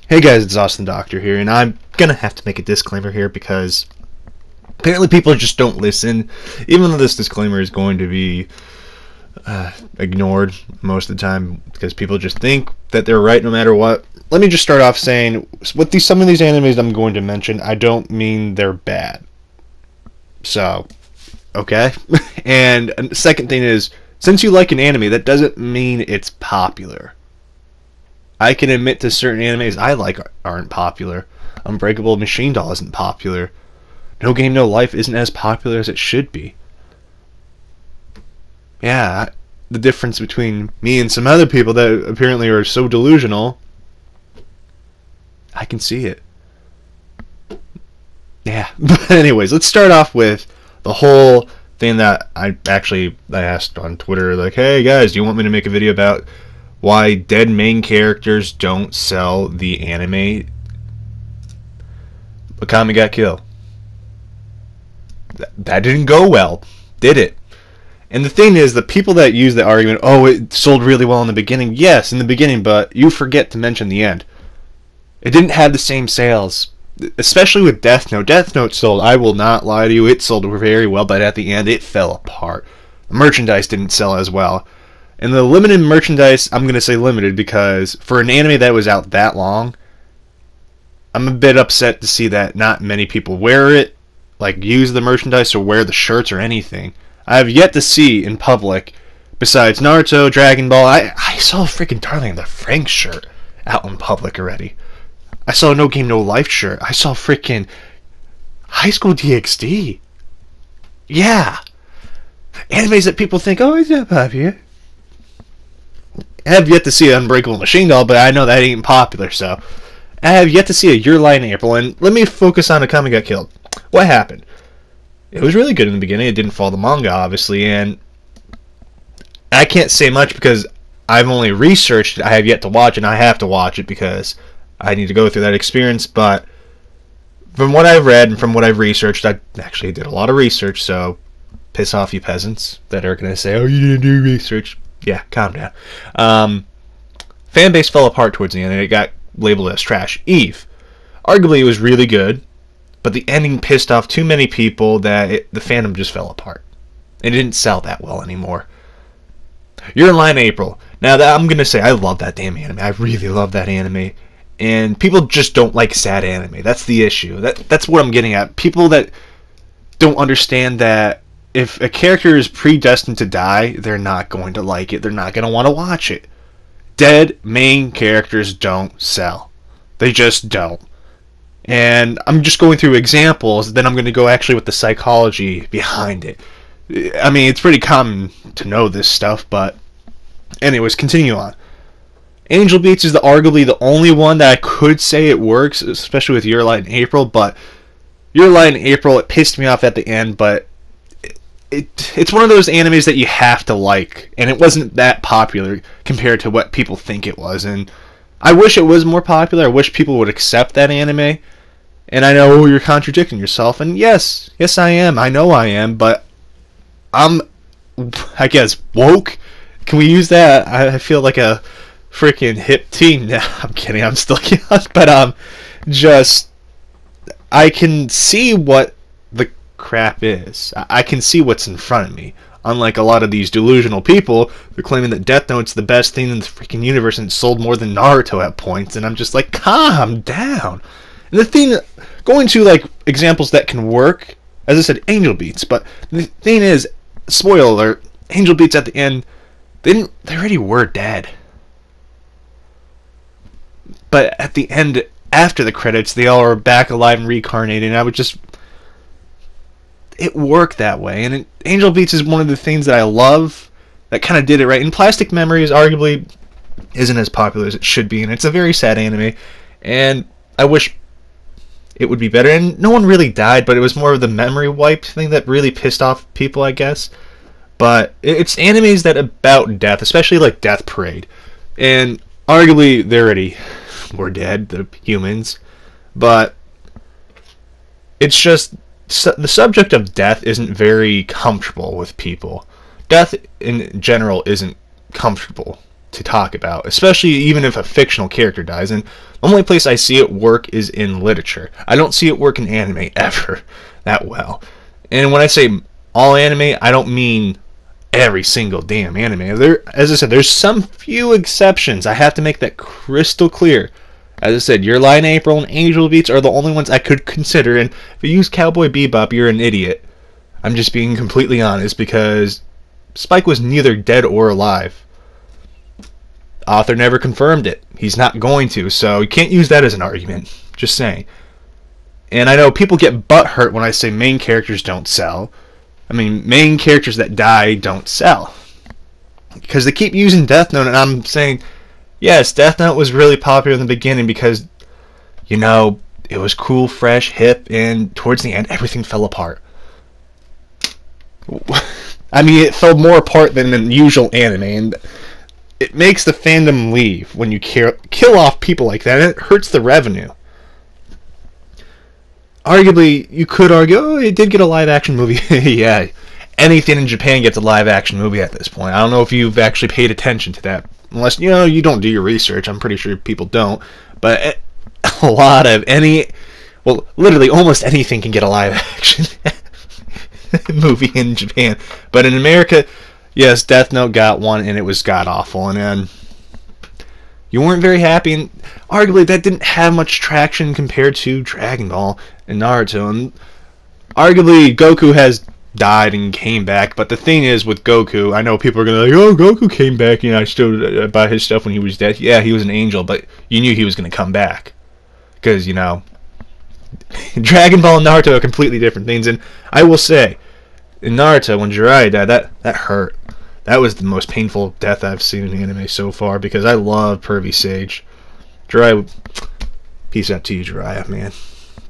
Hey guys, it's Austin Doctor here, and I'm gonna have to make a disclaimer here because apparently people just don't listen, even though this disclaimer is going to be ignored most of the time because people just think that they're right no matter what. Let me just start off saying, with some of these animes I'm going to mention, I don't mean they're bad. So, okay? And the second thing is, since you like an anime, that doesn't mean it's popular. I can admit to certain animes I like aren't popular. Unbreakable Machine Doll isn't popular. No Game No Life isn't as popular as it should be. Yeah, the difference between me and some other people that apparently are so delusional, I can see it. Yeah, but anyways, let's start off with the whole thing that I asked on Twitter, like, hey guys, do you want me to make a video about why dead main characters don't sell the anime? Akame got killed. That didn't go well, did it? And the thing is, the people that use the argument, oh, it sold really well in the beginning. Yes, in the beginning, but you forget to mention the end. It didn't have the same sales, especially with Death Note. Death Note sold, I will not lie to you, it sold very well, but at the end, it fell apart. The merchandise didn't sell as well. And the limited merchandise, I'm going to say limited because for an anime that was out that long, I'm a bit upset to see that not many people wear it, like use the merchandise or wear the shirts or anything. I have yet to see in public, besides Naruto, Dragon Ball, I saw a freaking Darling in the Franxx shirt out in public already. I saw a No Game No Life shirt. I saw freaking High School DxD. Yeah. Animes that people think, oh, it's not popular. I have yet to see an Unbreakable Machine Doll, but I know that ain't popular, so I have yet to see a Your Lie in April, and let me focus on Akame Got Killed. What happened? It was really good in the beginning. It didn't follow the manga, obviously, and I can't say much because I've only researched it. I have yet to watch it, and I have to watch it because I need to go through that experience, but from what I've read and from what I've researched, I actually did a lot of research, so piss off you peasants that are going to say, oh, you didn't do research. Yeah, calm down. Fan base fell apart towards the end, and it got labeled as trash. Eve. Arguably, it was really good, but the ending pissed off too many people that the fandom just fell apart. It didn't sell that well anymore. Your Lie in April. Now, that I'm going to say, I love that damn anime. I really love that anime. And people just don't like sad anime. That's the issue. That's what I'm getting at. People that don't understand that if a character is predestined to die, they're not going to like it. They're not going to want to watch it. Dead main characters don't sell. They just don't. And I'm just going through examples, then I'm going to go actually with the psychology behind it. I mean, it's pretty common to know this stuff, but anyways, continue on. Angel Beats is arguably the only one that I could say it works, especially with Your Lie in April, but Your Lie in April, it pissed me off at the end, but it's one of those animes that you have to like, and it wasn't that popular compared to what people think it was, and I wish it was more popular. I wish people would accept that anime, and I know, oh, you're contradicting yourself, and yes I am, I know I am, but I'm, I guess, woke? Can we use that? I feel like a freaking hip teen now. I'm kidding, I'm still young, but just, I can see what the crap is. I can see what's in front of me. Unlike a lot of these delusional people, they're claiming that Death Note's the best thing in the freaking universe and it sold more than Naruto at points, and I'm just like, calm down. And the thing, going to like examples that can work, as I said, Angel Beats, but the thing is, spoiler alert, Angel Beats at the end, they already were dead. But at the end, after the credits, they all are back alive and reincarnated, and I would just, it worked that way. And Angel Beats is one of the things that I love that kind of did it right. And Plastic Memories arguably isn't as popular as it should be, and it's a very sad anime, and I wish it would be better. And no one really died, but it was more of the memory wipe thing that really pissed off people, I guess. But it's animes that about death, especially like Death Parade, and arguably they already were dead, the humans, but it's just the subject of death isn't very comfortable with people. Death in general isn't comfortable to talk about, especially even if a fictional character dies. And the only place I see it work is in literature. I don't see it work in anime ever that well. And when I say all anime, I don't mean every single damn anime. As I said, there's some few exceptions. I have to make that crystal clear. As I said, Your Lie in April and Angel Beats are the only ones I could consider. And if you use Cowboy Bebop, you're an idiot. I'm just being completely honest, because Spike was neither dead or alive. Author never confirmed it. He's not going to, so you can't use that as an argument. Just saying. And I know people get butthurt when I say main characters don't sell. I mean, main characters that die don't sell. Because they keep using Death Note, and I'm saying, yes, Death Note was really popular in the beginning because, you know, it was cool, fresh, hip, and towards the end, everything fell apart. I mean, it fell more apart than the usual anime, and it makes the fandom leave when you kill off people like that, and it hurts the revenue. Arguably, you could argue, oh, it did get a live-action movie. Yeah, anything in Japan gets a live-action movie at this point. I don't know if you've actually paid attention to that. Unless, you know, you don't do your research. I'm pretty sure people don't. But a lot of well, literally almost anything can get a live-action movie in Japan. But in America, yes, Death Note got one, and it was god-awful. And then you weren't very happy, and arguably that didn't have much traction compared to Dragon Ball and Naruto. And arguably Goku has died and came back, but the thing is with Goku, I know people are gonna like, oh, Goku came back, you know, I still buy his stuff when he was dead. Yeah, he was an angel, but you knew he was gonna come back, because, you know, Dragon Ball and Naruto are completely different things. And I will say, in Naruto, when Jiraiya died, that hurt. That was the most painful death I've seen in anime so far, because I love Pervy Sage. Jiraiya, peace out to you, Jiraiya, man.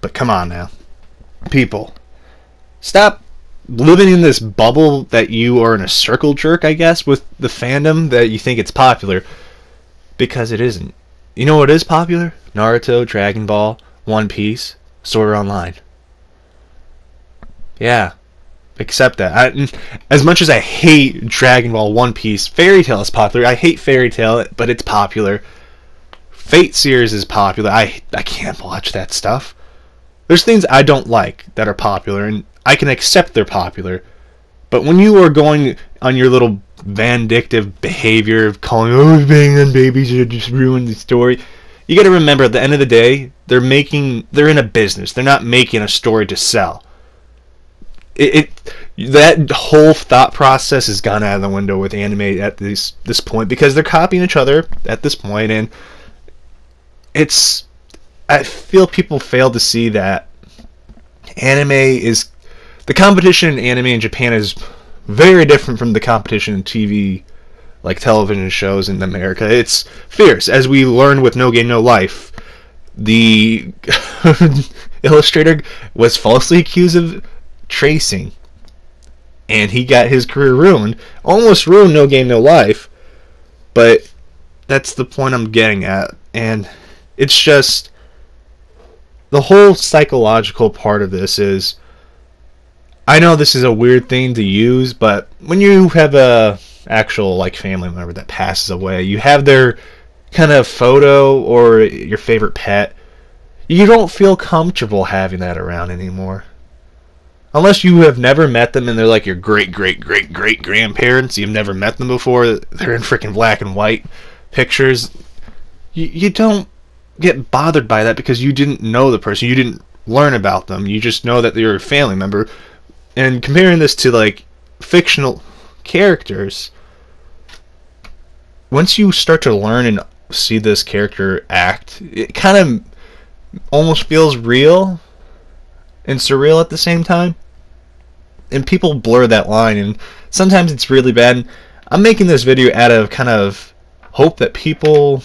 But come on now, people, stop living in this bubble that you are in a circle jerk, I guess, with the fandom, that you think it's popular, because it isn't. You know what is popular? Naruto, Dragon Ball, One Piece, Sword Art Online. Yeah, accept that. As much as I hate Dragon Ball, One Piece, Fairy Tail is popular. I hate Fairy Tail, but it's popular. Fate series is popular. I can't watch that stuff. There's things I don't like that are popular, and I can accept they're popular. But when you are going on your little vindictive behavior of calling, oh, banging on babies, you just ruined the story, you got to remember, at the end of the day, they're in a business. They're not making a story to sell. That whole thought process has gone out of the window with anime at this point, because they're copying each other at this point, and I feel people fail to see that the competition in anime in Japan is very different from the competition in TV, like television shows in America. It's fierce. As we learned with No Game No Life, the illustrator was falsely accused of tracing, and he got his career ruined. Almost ruined No Game No Life, but that's the point I'm getting at. And it's just, the whole psychological part of this is, I know this is a weird thing to use, but when you have a actual like family member that passes away, you have their kind of photo or your favorite pet, you don't feel comfortable having that around anymore. Unless you have never met them and they're like your great-great-great-great-grandparents, you've never met them before, they're in freaking black and white pictures, you don't get bothered by that, because you didn't know the person, you didn't learn about them, you just know that they're a family member. And comparing this to like fictional characters, once you start to learn and see this character act, it kind of almost feels real and surreal at the same time. And people blur that line, and sometimes it's really bad. I'm making this video out of kind of hope that people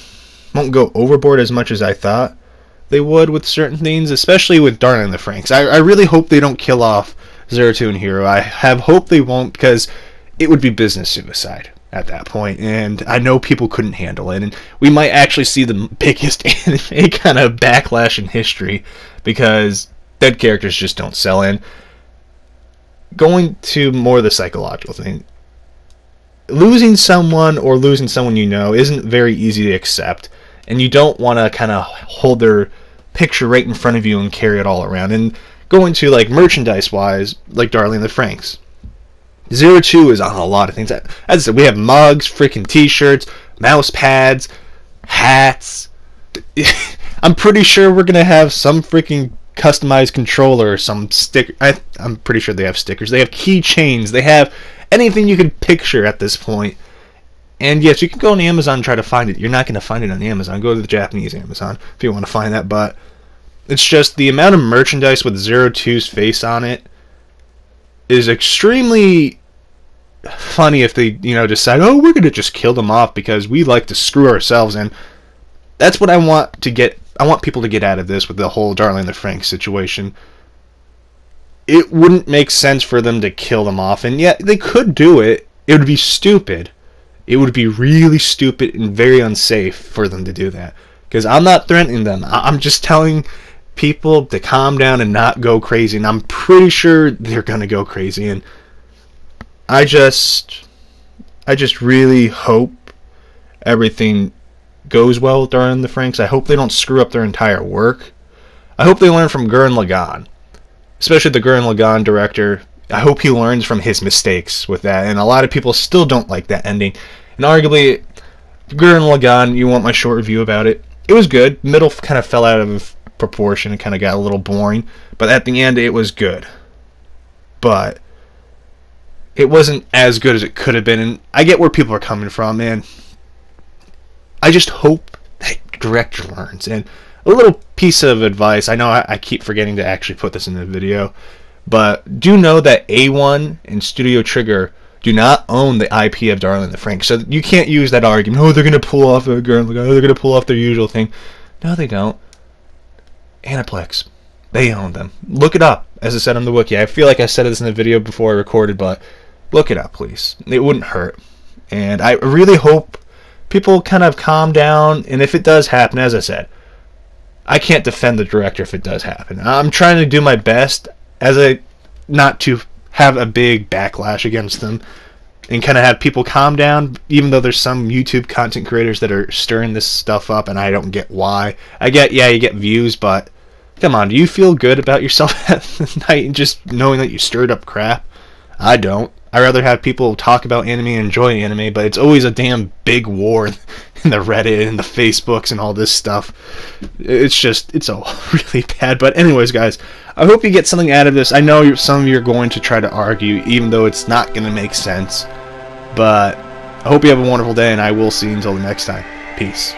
won't go overboard as much as I thought they would with certain things, especially with Darling in the Franxx. I really hope they don't kill off Zeratul and Hero. I have hope they won't, because it would be business suicide at that point, and I know people couldn't handle it, and we might actually see the biggest anime kind of backlash in history, because dead characters just don't sell in. Going to more of the psychological thing, losing someone or losing someone you know isn't very easy to accept, and you don't want to kind of hold their picture right in front of you and carry it all around. And going to like merchandise wise, like Darling the Franxx, 02 is on a lot of things. As I said, we have mugs, freaking t-shirts, mouse pads, hats. I'm pretty sure we're gonna have some freaking customized controller, some sticker. I'm pretty sure they have stickers. They have keychains. They have anything you could picture at this point. And yes, you can go on Amazon and try to find it. You're not going to find it on Amazon. Go to the Japanese Amazon if you want to find that. But it's just the amount of merchandise with 02's face on it is extremely funny if they, decide, oh, we're going to just kill them off because we like to screw ourselves in. That's what I want to get. I want people to get out of this with the whole Darling the Franxx situation. It wouldn't make sense for them to kill them off, and yet they could do it. It would be stupid. It would be really stupid and very unsafe for them to do that. Because I'm not threatening them. I'm just telling people to calm down and not go crazy. And I'm pretty sure they're going to go crazy. And I just really hope everything goes well with Darling the Franxx. I hope they don't screw up their entire work. I hope they learn from Gurren Lagann. Especially the Gurren Lagann director. I hope he learns from his mistakes with that. And a lot of people still don't like that ending. And arguably, Gurren Lagann, you want my short review about it. It was good. Middle kind of fell out of proportion and kind of got a little boring. But at the end, it was good. But it wasn't as good as it could have been. And I get where people are coming from, man. I just hope that director learns. And a little piece of advice. I know I keep forgetting to actually put this in the video. But do know that A1 and Studio Trigger do not own the IP of Darling the Franxx. So you can't use that argument, oh, they're going to pull off a Gurren Lagann, they're going to pull off their usual thing. No, they don't. Aniplex. They own them. Look it up, as I said on the wiki. I feel like I said this in the video before I recorded, but look it up, please. It wouldn't hurt. And I really hope people kind of calm down, and if it does happen, as I said, I can't defend the director if it does happen. I'm trying to do my best not to have a big backlash against them and kind of have people calm down, even though there's some YouTube content creators that are stirring this stuff up, and I don't get why. I get, yeah, you get views, but come on, do you feel good about yourself at night just knowing that you stirred up crap? I don't. I rather have people talk about anime and enjoy anime, but it's always a damn big war in the Reddit and the Facebooks and all this stuff. It's all really bad. But anyways, guys, I hope you get something out of this. I know some of you are going to try to argue, even though it's not going to make sense. But I hope you have a wonderful day, and I will see you until the next time. Peace.